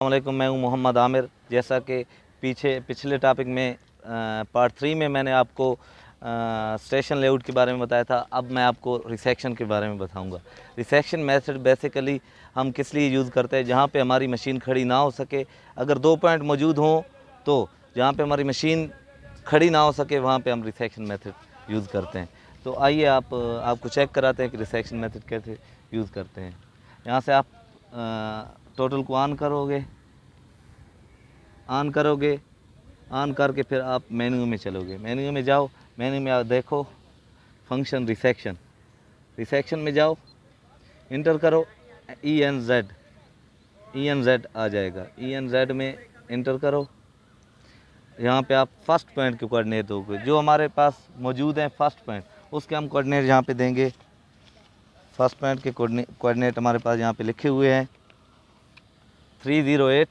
अस्सलामुअलैकुम, मैं हूं मोहम्मद आमिर। जैसा कि पिछले टॉपिक में पार्ट 3 में मैंने आपको स्टेशन लेआउट के बारे में बताया था। अब मैं आपको रिसेक्शन के बारे में बताऊंगा। रिसेक्शन मेथड बेसिकली हम किस लिए यूज़ करते हैं, जहां पे हमारी मशीन खड़ी ना हो सके। अगर 2 पॉइंट मौजूद हों तो जहां पे हमारी मशीन खड़ी ना हो सके वहां पे हम रिसेक्शन मेथड यूज़ करते हैं। तो आइए आपको चेक कराते हैं कि रिसेक्शन मेथड कैसे यूज़ करते हैं। यहाँ से आप टोटल को ऑन करोगे, ऑन करके फिर आप मेन्यू में चलोगे। मेन्यू में जाओ, मेन्यू में देखो फंक्शन रिसेक्शन में जाओ, इंटर करो ENZ आ जाएगा। ENZ में इंटर करो। यहाँ पे आप फर्स्ट पॉइंट के कोऑर्डिनेट दोगे, जो हमारे पास मौजूद हैं फर्स्ट पॉइंट, उसके हम कोऑर्डिनेट यहाँ पे देंगे। फर्स्ट पॉइंट के कोऑर्डिनेट हमारे पास यहाँ पे लिखे हुए हैं 308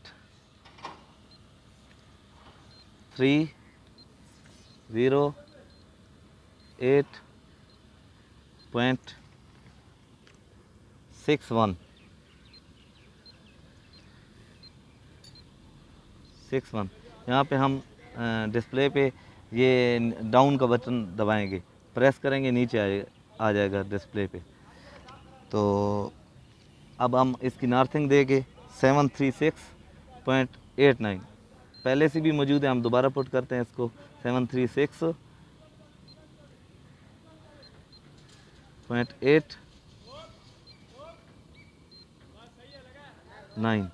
308.61 यहाँ पे हम डिस्प्ले पे ये डाउन का बटन दबाएंगे, प्रेस करेंगे, नीचे आ जाएगा डिस्प्ले पे। तो अब हम इसकी नॉर्थिंग देंगे 736.89, पहले से भी मौजूद है, हम दोबारा पुट करते हैं इसको 736.89।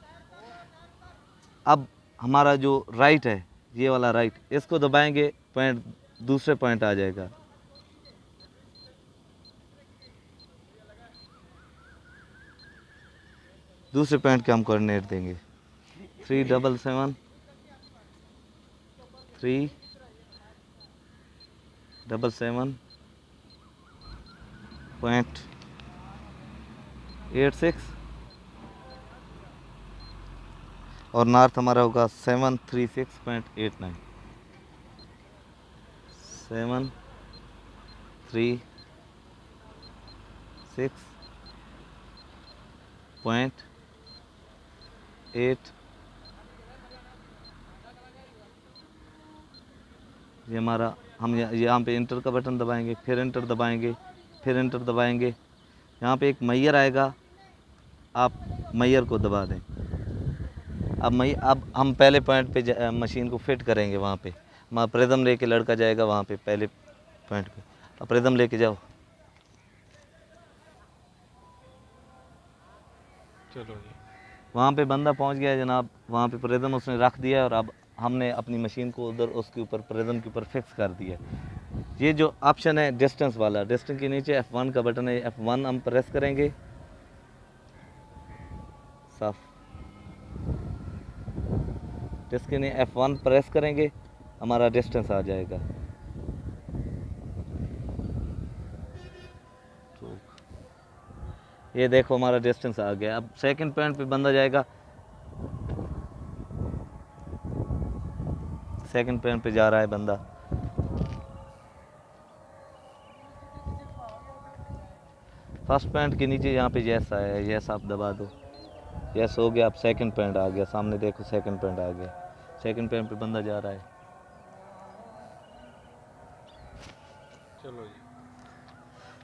अब हमारा जो राइट है, ये वाला राइट, इसको दबाएंगे, पॉइंट दूसरे पॉइंट आ जाएगा। दूसरे पॉइंट के हम कोऑर्डिनेट देंगे 377.86 और नॉर्थ हमारा होगा 736.89। 736.8 ये हमारा, हम यहाँ पे इंटर का बटन दबाएंगे, फिर इंटर दबाएंगे, फिर इंटर दबाएंगे। यहाँ पे एक मैयर आएगा, आप मैयर को दबा दें। अब हम पहले पॉइंट पे मशीन को फिट करेंगे। वहाँ पे हमारा प्रिज्म लेके लड़का जाएगा वहाँ पे पहले पॉइंट पे। अब प्रिज्म लेके जाओ। चलो जी, वहाँ पे बंदा पहुँच गया जनाब। वहाँ पे प्रिज्म उसने रख दिया है और अब हमने अपनी मशीन को उधर उसके ऊपर प्रिज्म के ऊपर फिक्स कर दिया। ये जो ऑप्शन है डिस्टेंस वाला, डिस्टेंस के नीचे F1 का बटन है, F1 हम प्रेस करेंगे, साफ डिस्क ने F1 प्रेस करेंगे, हमारा डिस्टेंस आ जाएगा। तो ये देखो हमारा डिस्टेंस आ गया। अब सेकंड पॉइंट पे बंदा जाएगा, सेकंड पॉइंट पे जा रहा है बंदा। फर्स्ट पॉइंट के नीचे यहाँ पे यस आया है, यस आप दबा दो, यस हो गया। अब सेकंड पॉइंट आ गया, सामने देखो सेकंड पॉइंट आ गया। सेकंड पॉइंट पे बंदा जा रहा है। चलो जी,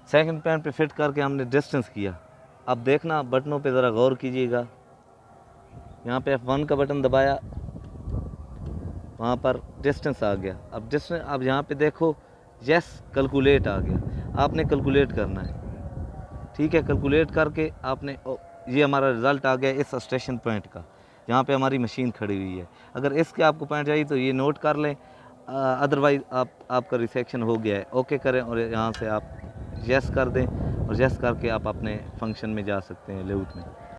सेकंड पॉइंट पे फिट करके हमने डिस्टेंस किया। अब देखना बटनों पे ज़रा गौर कीजिएगा। यहाँ पे F1 का बटन दबाया, वहाँ पर डिस्टेंस आ गया। अब डिस्टेंस, अब यहाँ पे देखो यस कैलकुलेट आ गया, आपने कैलकुलेट करना है। ठीक है, कैलकुलेट करके आपने, ये हमारा रिज़ल्ट आ गया इस स्टेशन पॉइंट का, जहाँ पे हमारी मशीन खड़ी हुई है। अगर इसके आपको पॉइंट चाहिए तो ये नोट कर लें, अदरवाइज़ आपका रिसेक्शन हो गया है। ओके करें और यहाँ से आप यस कर दें और यस करके आप अपने फंक्शन में जा सकते हैं, लेआउट में।